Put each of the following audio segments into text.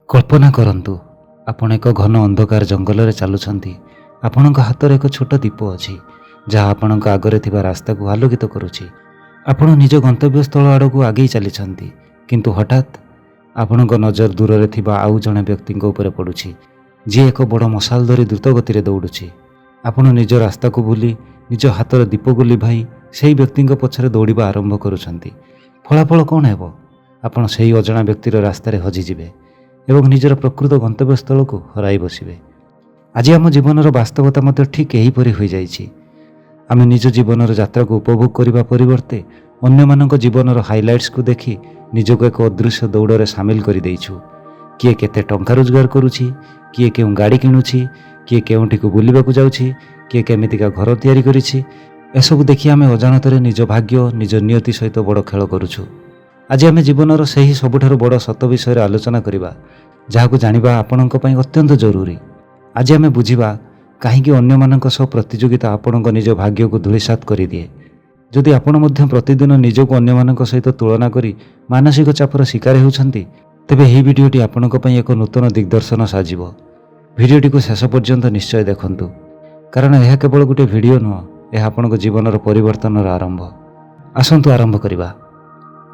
कल्पना करंतु आपण एक घन अंधकार जंगल चलुंट। आपण हाथ एक छोट दीप अच्छी जहाँ आपण आगे थिबा रास्ता को आलोकित करुच्ची। आपण निज गंतव्य स्थल आड़ को आगे चली किंतु हठात आपण नजर दूर रे थिबा आउ जणे व्यक्ति उपर पड़ुछि जी एक बड़ मशाल धरी द्रुत गति रे दौड़ुछि। आपण निज रास्ता को भूली निज हाथर दीप को लिभाई से व्यक्ति पछरे दौड़ा आरंभ करुछंती। फलाफल कौन हेबो? आपण से अजणा व्यक्तिर रास्तार हजिଯିवे एवं निजर प्रकृत गंतव्य स्थल को हराई बसिबे। आज आम जीवन वास्तवता मध्य ठीक यहीपरि हो जाइछि। आम निज जीवन यात्रा को उपभोग करने परिवर्ते अन्य मानक जीवन हाइलाइट्स को देखि निजक एक अदृश्य दौड़ सामिल कर देइछु। किए केते टंका रोजगार करुछि, किए केउं गाड़ी किणुछि, किए केउंठी को बुलिबाकू जाउछि, किए केमितिका घर तैयारी करिछि। एसबु देखि आमे अजाणତରେ निज भाग्य निज नियति सहित बड़ खेल करुछु। आज आमे जीवनर सही सबुठारु बड़ सत विषय आलोचना करिबा जहाकू जानिबा आपणक पई अत्यंत जरूरी। आज आमे बुझिबा काहेकि अन्य मानक सह प्रतियोगिता आपणक निज भाग्य को धूलिसात करि दिए। जदि आपण मध्य प्रतिदिन निजको अन्य मानक सहित तुलना करी मानसिक चापर शिकार होउछंती तेबे एही भिडियोटी आपणक पई एक नूतन दिग्दर्शन साजिबो। भिडियोटी को शेष पर्यंत निश्चय देखंतु कारण यह केवल गोटे भिडियो नुह, यह आपणक जीवनर परिवर्तनर आरंभ। आसंतु आरंभ करिबा।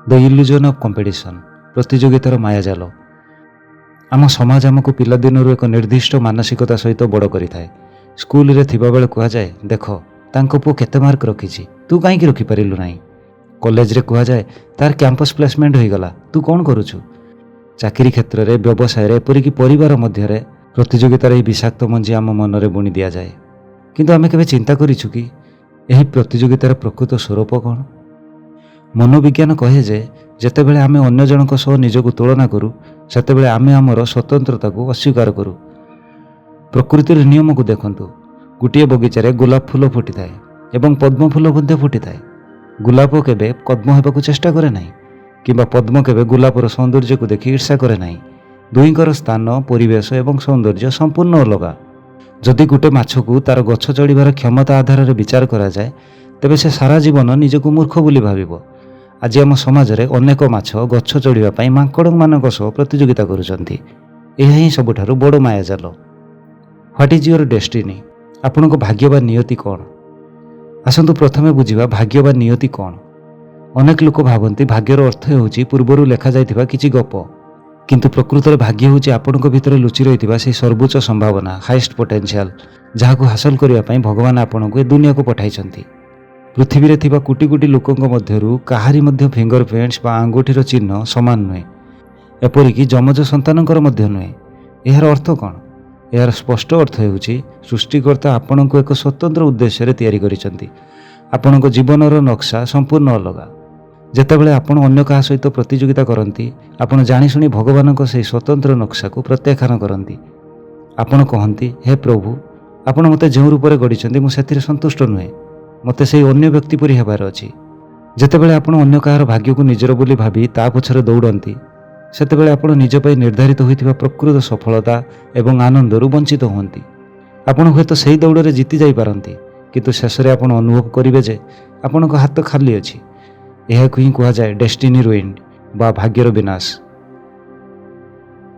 द इल्यूजन ऑफ कंपटीशन, प्रतियोगितार मायाजाल। आम समाज आमको पिलादिनरू एक निर्दिष्ट मानसिकता सहित बड़ करिथाए। स्कूल रे थिबा बेले कुआ जाए, देख तांको पु केते मार्क रखिछि, तू काईकि रखि परिलु नाही। कॉलेज रे कुआ जाए, तार कैंपस प्लेसमेंट होई गला, तू कोन करूछु। चाकरी क्षेत्र रे, व्यवसाय रे, एपरिक परिवार मध्य रे प्रतियोगितार एही विषाक्त मंजी आम मन रे बुणी दिया जाए। किंतु आमे केबे चिंता करिछु कि एही प्रतियोगितार प्रकृत स्वरूप कोन? मनोविज्ञान कहे जे जेतेबेले आमे अन्य जनक सह निजको तुलना करू सेतेबेले आमे आमर स्वतंत्रता को अस्वीकार करू। प्रकृतिर नियम को देखंतु। गोटे बगीचारे गोलाप फूल फुटी थाए एवं पद्म फूल मध्य फुटी थाए। गोलाप केबे पद्म हेबाकू चेष्टा करे नाही किंबा पद्म केबे गोलापर सौंदर्य को देखि ईर्षा करे नाही। दुईकर स्थान, परिवेश एवं सौंदर्य संपूर्ण अलग। जदि गोटे माछकू तार गछ चढ़िबार क्षमता आधार रे विचार करा जाए तेबे से सारा जीवन निजको मूर्ख बोली भाबिबो। आज आम समाज रे अनेक माछ गछ चढ़िबा पई माଙ୍କड़ मानक सह प्रतियोगिता करुचंती। यह ही सबुठारु बड़ मायाजाल। What is your destiny? आपणको भाग्य बा नियति कौन? आसंतु प्रथमे बुझिबा भाग्य बा नियति कौन। अनेक लोक भाबंती भाग्यर अर्थ हेउची पूर्वरु लेखा जाइथिबा किछि गप, किंतु प्रकृत रे भाग्य हेउची आपणको भितर लुचि रहिथिबा से सर्वोच्च संभावना, हाईएस्ट पोटेंशियल, जहाको हासिल करिया पई भगवान आपणको ए दुनिया को पठाइछंती। पृथ्वी रे थिबा कोटी कोटी लोकंक मध्यरु काहारी मध्य फिंगरप्रिंट्स बा आंगुठीर चिन्ह समान नुहे, एपरिक जमज संतानकर मध्य नुहे। एहार अर्थ कौन? यार स्पष्ट अर्थ हेउची सृष्टिकर्ता आपणको एक स्वतंत्र उद्देश्य रे तैयारी करिसंती। आपणको जीवनर नक्शा संपूर्ण अलग। जेतेबेले आपण अन्य काहा सहित प्रतियोगिता करंती आपण जानि सुनी भगवानक से स्वतंत्र नक्शा को प्रत्याख्यान करंती। आपण कहंती, हे प्रभु आपण मते जेउ रूप रे गढिसंती मु सेथिरे संतुष्ट नुहे, मते से अन्य व्यक्ति परि हेबार अछि। जेतेबेले आपण अन्य काहार भाग्य को निजर बोली भाबी ता पछरे दौड़ंती सेतेबेले आपण निज पई निर्धारित होइथिबा प्रकृत सफलता एवं आनंदरू वंचित होंती। आपण हेत सेही दौड़े जीति जाई पारंती किंतु शेष रे आपण अनुभव करिवे जे आपणक हाथ खाली अछि। एहाकु ही कुहा जाय डेस्टिनी रुइंड बा भाग्यर विनाश।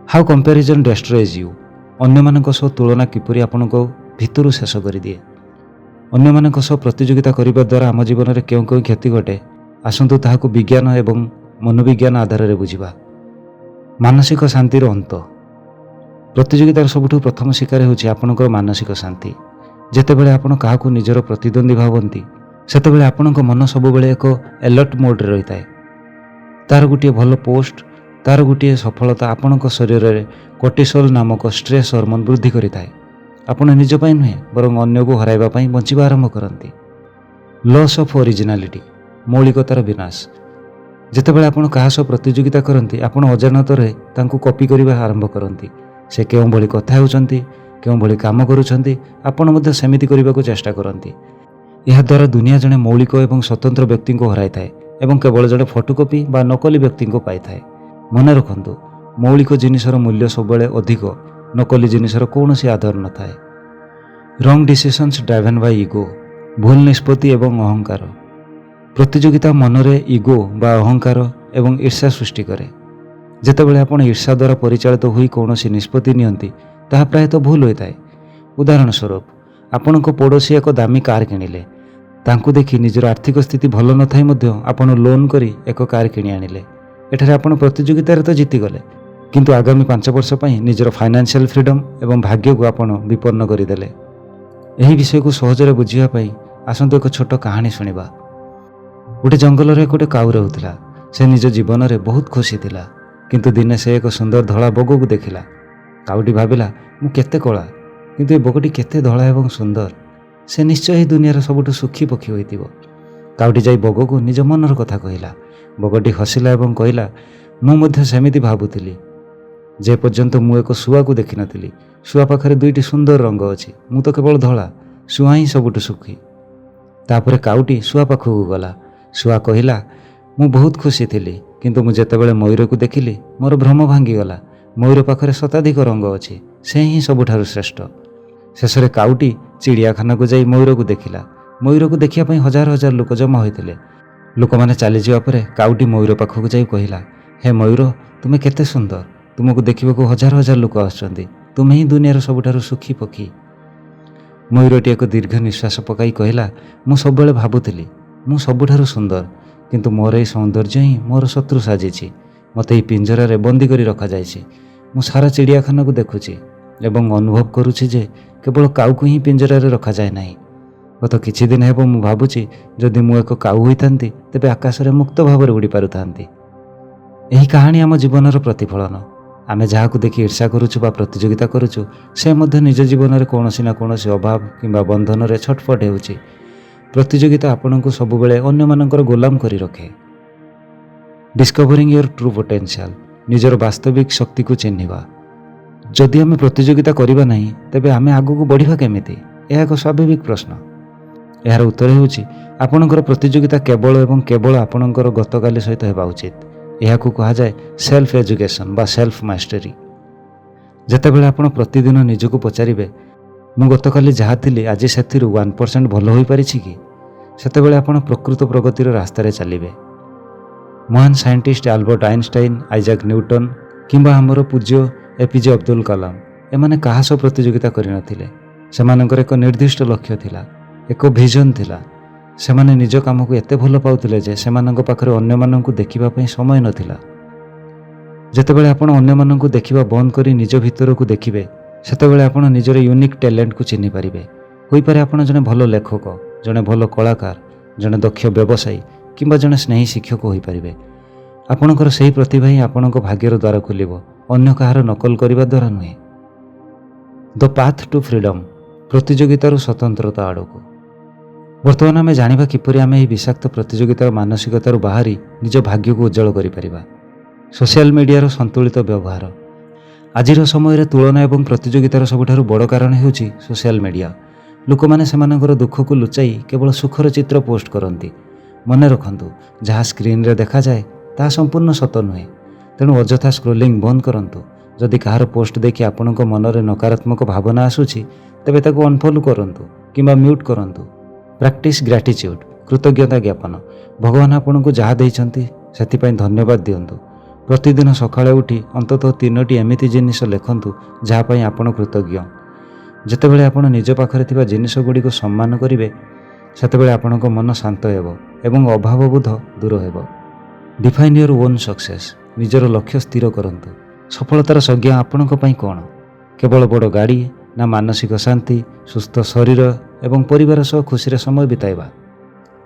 How comparison destroys you. अन्य मानक सह तुलना किपरि आपणक भितरु शेष करि दिए। अन्य मानक सह प्रतियोगिता करिबा द्वारा आम जीवन में केउं केउं क्षति घटे आसंतु ताहाकु विज्ञान एवं मनोविज्ञान आधार रे बुझिबा। मानसिक शांतिर अंत। प्रतियोगितार सबुठु प्रथम शिकार होछि आपणकर मानसिक शांति। जेतेबेले आपण काहाकु निजर प्रतिद्वंदी भाबंती सेतेबेले आपणक मन सबुबेले एक अलर्ट मोड रे रहिताए। तार गोटे भल पोस्ट, तार गोटे सफलता आपणक शरीर रे कोर्टिसोल नामक स्ट्रेस हार्मोन वृद्धि करिताए। आपण निज पई नुहे बरং अन्य को हराइबा पई बंचिबा आरंभ करंती। लॉस ऑफ ओरिजिनालिटी, मौलिकतार विनाश। जेतेबेले आपण काहा सह प्रतियोगिता करंती आपण अजाणତରେ तांको कॉपी करिबा आरंभ करंती। से केउं भली कथा हेउचंती, केउं भली काम करूचंती आपण मध्ये सेमिति करिबाको चेष्टा करंती। यह द्वारा दुनिया जने मौलिक एवं स्वतंत्र व्यक्ति को हराई थाए एवं केवल जने फोटोकॉपी बा नकली व्यक्ति को पाई थाए। मन रखंतु मौलिक जिनिसर मूल्य सबले अधिक, नकली जिनिसर कौनसी आधार न थाए। Wrong decisions driven by ego, भूल निष्पत्ति एवं अहंकार। प्रतियोगिता मनरे ईगो बा अहंकार एवं ईर्ष्या सृष्टि करे। ଯେତେବେଳେ ଆପଣ ଈର୍ଷା ଦ୍ୱାରା ପରିଚାଳିତ ହୋଇ କୌଣସି ନିଷ୍ପତ୍ତି ନିଅନ୍ତି ତାହା ପ୍ରାୟତଃ ଭୁଲ ହୋଇଥାଏ। ଉଦାହରଣ ସ୍ୱରୂପ, ଆପଣଙ୍କ ପଡ଼ୋଶୀ ଏକ ଦାମୀ କାର୍ କିଣିଲେ। ତାଙ୍କୁ ଦେଖି ନିଜର ଆର୍ଥିକ ସ୍ଥିତି ଭଲ ନଥାଇ ମଧ୍ୟ ଆପଣ ଲୋନ୍ କରି ଏକ କାର୍ କିଣି ଆଣିଲେ। ଏଠାରେ ଆପଣ ପ୍ରତିଯୋଗିତାରେ ତ ଜିତିଗଲେ, କିନ୍ତୁ ଆଗାମୀ 5 ବର୍ଷ ପାଇଁ ନିଜର ଫାଇନାନ୍ସିଆଲ ଫ୍ରିଡମ୍ ଏବଂ ଭାଗ୍ୟକୁ ଆପଣ ବିପନ୍ନ କରିଦେଲେ। ଏହି ବିଷୟକୁ ସହଜରେ ବୁଝିବା ପାଇଁ ଆସନ୍ତୁ ଏକ ଛୋଟ କାହାଣୀ ଶୁଣିବା। ଗୋଟେ ଜଙ୍ଗଲରେ ଗୋଟେ କାଉ ରହୁଥିଲା। ସେ ନିଜ ଜୀବନରେ ବହୁତ ଖୁସି ଥିଲା, କିନ୍ତୁ ଦିନେ ସେ ଏକ ସୁନ୍ଦର ଧଳା ବଗକୁ ଦେଖିଲା। କାଉଟି ଭାବିଲା, ମୁଁ କେତେ କଳା, କିନ୍ତୁ ଏ ବଗଟି କେତେ ଧଳା ଏବଂ ସୁନ୍ଦର। ସେ ନିଶ୍ଚୟ ଏହି ଦୁନିଆର ସବୁଠୁ ସୁଖୀ ପକ୍ଷୀ ହୋଇଥିବ। କାଉଟି ଯାଇ ବଗକୁ ନିଜ ମନର କଥା କହିଲା। ବଗଟି ହସିଲା ଏବଂ କହିଲା, ମୁଁ ମଧ୍ୟ ସେମିତି ଭାବୁଥିଲି, ଯେ ପର୍ଯ୍ୟନ୍ତ ମୁଁ ଏକ ଶୁଆକୁ ଦେଖିନଥିଲି। ଶୁଆ ପାଖରେ 2ଟି ସୁନ୍ଦର ରଙ୍ଗ ଅଛି, ମୁଁ ତ କେବଳ ଧଳା। ଶୁଆ ହିଁ ସବୁଠୁ ସୁଖୀ। ତାପରେ କାଉଟି ଶୁଆ ପାଖକୁ ଗଲା। ଶୁଆ କହିଲା, ମୁଁ ବହୁତ ଖୁସି ଥିଲି, କିନ୍ତୁ ମୁଁ ଯେତେବେଳେ ମୟୂରକୁ ଦେଖିଲି ମୋର ଭ୍ରମ ଭାଙ୍ଗିଗଲା। ମୟୂର ପାଖରେ ଶତାଧିକ ରଙ୍ଗ ଅଛି, ସେ ହିଁ ସବୁଠାରୁ ଶ୍ରେଷ୍ଠ। ଶେଷରେ କାଉଟି ଚିଡ଼ିଆଖାନାକୁ ଯାଇ ମୟୂରକୁ ଦେଖିଲା। ମୟୂରକୁ ଦେଖିବା ପାଇଁ ହଜାର ହଜାର ଲୋକ ଜମା ହୋଇଥିଲେ। ଲୋକମାନେ ଚାଲିଯିବା ପରେ କାଉଟି ମୟୂର ପାଖକୁ ଯାଇ କହିଲା, ହେ ମୟୂର, ତୁମେ କେତେ ସୁନ୍ଦର। ତୁମକୁ ଦେଖିବାକୁ ହଜାର ହଜାର ଲୋକ ଆସୁଛନ୍ତି। ତୁମେ ହିଁ ଦୁନିଆର ସବୁଠାରୁ ସୁଖୀ ପକ୍ଷୀ। ମୟୂରଟି ଏକ ଦୀର୍ଘ ନିଶ୍ୱାସ ପକାଇ କହିଲା, ମୁଁ ସବୁବେଳେ ଭାବୁଥିଲି ମୁଁ ସବୁଠାରୁ ସୁନ୍ଦର, କିନ୍ତୁ ମୋର ଏହି ସୌନ୍ଦର୍ଯ୍ୟ ହିଁ ମୋର ଶତ୍ରୁ ସାଜିଛି। ମୋତେ ଏହି ପିଞ୍ଜରାରେ ବନ୍ଦୀ କରି ରଖାଯାଇଛି। ମୁଁ ସାରା ଚିଡ଼ିଆଖାନାକୁ ଦେଖୁଛି ଏବଂ ଅନୁଭବ କରୁଛି ଯେ କେବଳ କାଉକୁ ହିଁ ପିଞ୍ଜରାରେ ରଖାଯାଏ ନାହିଁ। ଗତ କିଛି ଦିନ ହେବ ମୁଁ ଭାବୁଛି, ଯଦି ମୁଁ ଏକ କାଉ ହୋଇଥାନ୍ତି ତେବେ ଆକାଶରେ ମୁକ୍ତ ଭାବରେ ଉଡ଼ି ପାରୁଥାନ୍ତି। ଏହି କାହାଣୀ ଆମ ଜୀବନର ପ୍ରତିଫଳନ। ଆମେ ଯାହାକୁ ଦେଖି ଈର୍ଷା କରୁଛୁ ବା ପ୍ରତିଯୋଗିତା କରୁଛୁ, ସେ ମଧ୍ୟ ନିଜ ଜୀବନରେ କୌଣସି ନା କୌଣସି ଅଭାବ କିମ୍ବା ବନ୍ଧନରେ ଛଟପଟ ହେଉଛି। ପ୍ରତିଯୋଗିତା ଆପଣଙ୍କୁ ସବୁବେଳେ ଅନ୍ୟମାନଙ୍କର ଗୋଲାମ କରି ରଖେ। ଡିସ୍କଭରିଂ ୟୋର ଟ୍ରୁ ପୋଟେନ୍ସିଆଲ, ନିଜର ବାସ୍ତବିକ ଶକ୍ତିକୁ ଚିହ୍ନିବା। ଯଦି ଆମେ ପ୍ରତିଯୋଗିତା କରିବା ନାହିଁ, ତେବେ ଆମେ ଆଗକୁ ବଢ଼ିବା କେମିତି? ଏହା ଏକ ସ୍ୱାଭାବିକ ପ୍ରଶ୍ନ। ଏହାର ଉତ୍ତର ହେଉଛି, ଆପଣଙ୍କର ପ୍ରତିଯୋଗିତା କେବଳ ଏବଂ କେବଳ ଆପଣଙ୍କର ଗତକାଲି ସହିତ ହେବା ଉଚିତ। ଏହାକୁ କୁହାଯାଏ ସେଲ୍ଫ ଏଜୁକେସନ୍ ବା ସେଲ୍ଫ ମାଷ୍ଟରୀ। ଯେତେବେଳେ ଆପଣ ପ୍ରତିଦିନ ନିଜକୁ ପଚାରିବେ, ମୁଁ ଗତକାଲି ଯାହା ଥିଲି ଆଜି ସେଥିରୁ 1% ଭଲ ହୋଇପାରିଛି କି, ସେତେବେଳେ ଆପଣ ପ୍ରକୃତ ପ୍ରଗତିର ରାସ୍ତାରେ ଚାଲିବେ। ମହାନ scientist Albert Einstein, Isaac Newton କିମ୍ବା ଆମର ପୂଜ୍ୟ ଏପିଜେ ଅବଦୁଲ କଲାମ, ଏମାନେ କାହା ସହ ପ୍ରତିଯୋଗିତା କରିନଥିଲେ। ସେମାନଙ୍କର ଏକ ନିର୍ଦ୍ଦିଷ୍ଟ ଲକ୍ଷ୍ୟ ଥିଲା, ଏକ ଭିଜନ ଥିଲା। ସେମାନେ ନିଜ କାମକୁ ଏତେ ଭଲ ପାଉଥିଲେ ଯେ ସେମାନଙ୍କ ପାଖରେ ଅନ୍ୟମାନଙ୍କୁ ଦେଖିବା ପାଇଁ ସମୟ ନଥିଲା। ଯେତେବେଳେ ଆପଣ ଅନ୍ୟମାନଙ୍କୁ ଦେଖିବା ବନ୍ଦ କରି ନିଜ ଭିତରକୁ ଦେଖିବେ, ସେତେବେଳେ ଆପଣ ନିଜର ୟୁନିକ୍ ଟ୍ୟାଲେଣ୍ଟକୁ ଚିହ୍ନି ପାରିବେ। ହୋଇପାରେ ଆପଣ ଜଣେ ଭଲ ଲେଖକ, ଜଣେ ଭଲ କଳାକାର, ଜଣେ ଦକ୍ଷ ବ୍ୟବସାୟୀ କିମ୍ବା ଜଣେ ସ୍ନେହୀ ଶିକ୍ଷକ ହୋଇପାରିବେ। ଆପଣଙ୍କର ସେହି ପ୍ରତିଭା ହିଁ ଆପଣଙ୍କ ଭାଗ୍ୟର ଦ୍ୱାର ଖୋଲିବ, ଅନ୍ୟ କାହାର ନକଲ କରିବା ଦ୍ୱାରା ନୁହେଁ। ଦ ପାଥ୍ ଟୁ ଫ୍ରିଡମ୍, ପ୍ରତିଯୋଗିତାରୁ ସ୍ୱତନ୍ତ୍ରତା ଆଡ଼କୁ। ବର୍ତ୍ତମାନ ଆମେ ଜାଣିବା କିପରି ଆମେ ଏହି ବିଷାକ୍ତ ପ୍ରତିଯୋଗିତାର ମାନସିକତାରୁ ବାହାରି ନିଜ ଭାଗ୍ୟକୁ ଉଜ୍ଜ୍ୱଳ କରିପାରିବା। ସୋସିଆଲ ମିଡ଼ିଆର ସନ୍ତୁଳିତ ବ୍ୟବହାର। ଆଜିର ସମୟରେ ତୁଳନା ଏବଂ ପ୍ରତିଯୋଗିତାର ସବୁଠାରୁ ବଡ଼ କାରଣ ହେଉଛି ସୋସିଆଲ ମିଡ଼ିଆ। ଲୋକମାନେ ସେମାନଙ୍କର ଦୁଃଖକୁ ଲୁଚାଇ କେବଳ ସୁଖର ଚିତ୍ର ପୋଷ୍ଟ କରନ୍ତି। ମନେ ରଖନ୍ତୁ, ଯାହା ସ୍କ୍ରିନରେ ଦେଖାଯାଏ ତାହା ସମ୍ପୂର୍ଣ୍ଣ ସତ ନୁହେଁ। ତେଣୁ ଅଯଥା ସ୍କ୍ରୋଲିଂ ବନ୍ଦ କରନ୍ତୁ। ଯଦି କାହାର ପୋଷ୍ଟ ଦେଖି ଆପଣଙ୍କ ମନରେ ନକାରାତ୍ମକ ଭାବନା ଆସୁଛି, ତେବେ ତାକୁ ଅନଫଲୋ କରନ୍ତୁ କିମ୍ବା ମ୍ୟୁଟ୍ କରନ୍ତୁ। ପ୍ରାକ୍ଟିସ୍ ଗ୍ରାଟିଚ୍ୟୁଡ୍, କୃତଜ୍ଞତା ଜ୍ଞାପନ। ଭଗବାନ ଆପଣଙ୍କୁ ଯାହା ଦେଇଛନ୍ତି ସେଥିପାଇଁ ଧନ୍ୟବାଦ ଦିଅନ୍ତୁ। ପ୍ରତିଦିନ ସକାଳେ ଉଠି ଅନ୍ତତଃ 3ଟି ଏମିତି ଜିନିଷ ଲେଖନ୍ତୁ ଯାହା ପାଇଁ ଆପଣ କୃତଜ୍ଞ। ଯେତେବେଳେ ଆପଣ ନିଜ ପାଖରେ ଥିବା ଜିନିଷଗୁଡ଼ିକୁ ସମ୍ମାନ କରିବେ, ସେତେବେଳେ ଆପଣଙ୍କ ମନ ଶାନ୍ତ ହେବ ଏବଂ ଅଭାବବୋଧ ଦୂର ହେବ। ଡିଫାଇନ୍ ୟୋର ଓନ୍ ସକ୍ସେସ୍, ନିଜର ଲକ୍ଷ୍ୟ ସ୍ଥିର କରନ୍ତୁ। ସଫଳତାର ସଂଜ୍ଞା ଆପଣଙ୍କ ପାଇଁ କ'ଣ? କେବଳ ବଡ଼ ଗାଡ଼ି, ନା ମାନସିକ ଶାନ୍ତି, ସୁସ୍ଥ ଶରୀର ଏବଂ ପରିବାର ସହ ଖୁସିରେ ସମୟ ବିତାଇବା?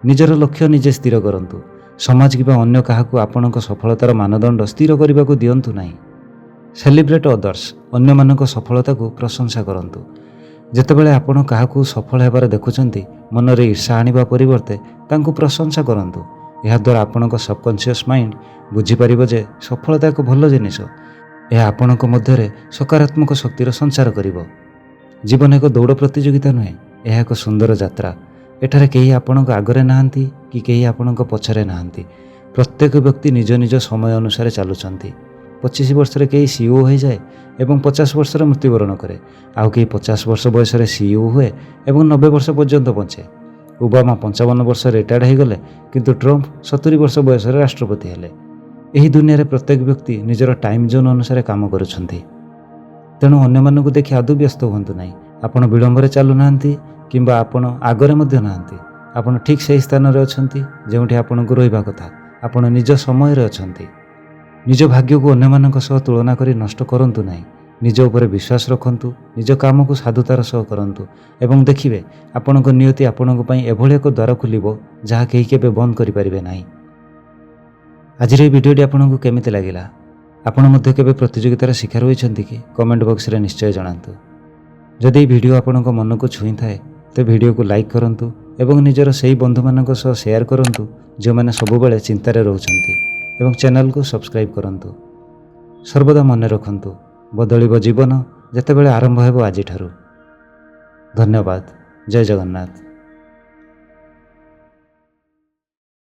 ନିଜର ଲକ୍ଷ୍ୟ ନିଜେ ସ୍ଥିର କରନ୍ତୁ। ସମାଜ କିମ୍ବା ଅନ୍ୟ କାହାକୁ ଆପଣଙ୍କ ସଫଳତାର ମାନଦଣ୍ଡ ସ୍ଥିର କରିବାକୁ ଦିଅନ୍ତୁ ନାହିଁ। ସେଲିବ୍ରେଟ୍ ଅଦର୍ସ, ଅନ୍ୟମାନଙ୍କ ସଫଳତାକୁ ପ୍ରଶଂସା କରନ୍ତୁ। ଯେତେବେଳେ ଆପଣ କାହାକୁ ସଫଳ ହେବାର ଦେଖୁଛନ୍ତି, ମନରେ ଈର୍ଷା ଆଣିବା ପରିବର୍ତ୍ତେ ତାଙ୍କୁ ପ୍ରଶଂସା କରନ୍ତୁ। ଏହାଦ୍ୱାରା ଆପଣଙ୍କ ସବକନସିୟସ୍ ମାଇଣ୍ଡ ବୁଝିପାରିବ ଯେ ସଫଳତା ଏକ ଭଲ ଜିନିଷ। ଏହା ଆପଣଙ୍କ ମଧ୍ୟରେ ସକାରାତ୍ମକ ଶକ୍ତିର ସଞ୍ଚାର କରିବ। ଜୀବନ ଏକ ଦୌଡ଼ ପ୍ରତିଯୋଗିତା ନୁହେଁ, ଏହା ଏକ ସୁନ୍ଦର ଯାତ୍ରା। ଏଠାରେ କେହି ଆପଣଙ୍କ ଆଗରେ ନାହାନ୍ତି କି କେହି ଆପଣଙ୍କ ପଛରେ ନାହାନ୍ତି। ପ୍ରତ୍ୟେକ ବ୍ୟକ୍ତି ନିଜ ନିଜ ସମୟ ଅନୁସାରେ ଚାଲୁଛନ୍ତି। 25 ବର୍ଷରେ କେହି CEO ହୋଇଯାଏ ଏବଂ 50 ବର୍ଷରେ ମୃତ୍ୟୁବରଣ କରେ। ଆଉ କେହି 50 ବର୍ଷ ବୟସରେ CEO ହୁଏ ଏବଂ 90 ବର୍ଷ ପର୍ଯ୍ୟନ୍ତ ବଞ୍ଚେ। ଓବାମା 55 ବର୍ଷରେ ରିଟାୟାର୍ଡ ହୋଇଗଲେ, କିନ୍ତୁ ଟ୍ରମ୍ପ 70 ବର୍ଷ ବୟସରେ ରାଷ୍ଟ୍ରପତି ହେଲେ। ଏହି ଦୁନିଆରେ ପ୍ରତ୍ୟେକ ବ୍ୟକ୍ତି ନିଜର ଟାଇମ୍ ଜୋନ୍ ଅନୁସାରେ କାମ କରୁଛନ୍ତି। ତେଣୁ ଅନ୍ୟମାନଙ୍କୁ ଦେଖି ଆଦୌ ବ୍ୟସ୍ତ ହୁଅନ୍ତୁ ନାହିଁ। ଆପଣ ବିଳମ୍ବରେ ଚାଲୁନାହାନ୍ତି କିମ୍ବା ଆପଣ ଆଗରେ ମଧ୍ୟ ନାହାନ୍ତି। ଆପଣ ଠିକ୍ ସେହି ସ୍ଥାନରେ ଅଛନ୍ତି ଯେଉଁଠି ଆପଣଙ୍କୁ ରହିବା କଥା। ଆପଣ ନିଜ ସମୟରେ ଅଛନ୍ତି। ନିଜ ଭାଗ୍ୟକୁ ଅନ୍ୟମାନଙ୍କ ସହ ତୁଳନା କରି ନଷ୍ଟ କରନ୍ତୁ ନାହିଁ। ନିଜ ଉପରେ ବିଶ୍ୱାସ ରଖନ୍ତୁ, ନିଜ କାମକୁ ସାଧୁତାର ସହ କରନ୍ତୁ ଏବଂ ଦେଖିବେ ଆପଣଙ୍କ ନିୟତି ଆପଣଙ୍କ ପାଇଁ ଏଭଳି ଏକ ଦ୍ୱାର ଖୋଲିବ ଯାହା କେହି କେବେ ବନ୍ଦ କରିପାରିବେ ନାହିଁ। ଆଜିର ଏହି ଭିଡ଼ିଓଟି ଆପଣଙ୍କୁ କେମିତି ଲାଗିଲା? ଆପଣ ମଧ୍ୟ କେବେ ପ୍ରତିଯୋଗିତାର ଶିକାର ହୋଇଛନ୍ତି କି? କମେଣ୍ଟ ବକ୍ସରେ ନିଶ୍ଚୟ ଜଣାନ୍ତୁ। ଯଦି ଏହି ଭିଡ଼ିଓ ଆପଣଙ୍କ ମନକୁ ଛୁଇଁଥାଏ ତେବେ ଭିଡ଼ିଓକୁ ଲାଇକ୍ କରନ୍ତୁ ଏବଂ ନିଜର ସେହି ବନ୍ଧୁମାନଙ୍କ ସହ ସେୟାର କରନ୍ତୁ ଯେଉଁମାନେ ସବୁବେଳେ ଚିନ୍ତାରେ ରହୁଛନ୍ତି ଏବଂ ଚ୍ୟାନେଲକୁ ସବସ୍କ୍ରାଇବ୍ କରନ୍ତୁ। ସର୍ବଦା ମନେ ରଖନ୍ତୁ, ବଦଳିବ ଜୀବନ ଯେତେବେଳେ ଆରମ୍ଭ ହେବ ଆଜିଠାରୁ। ଧନ୍ୟବାଦ। ଜୟ ଜଗନ୍ନାଥ।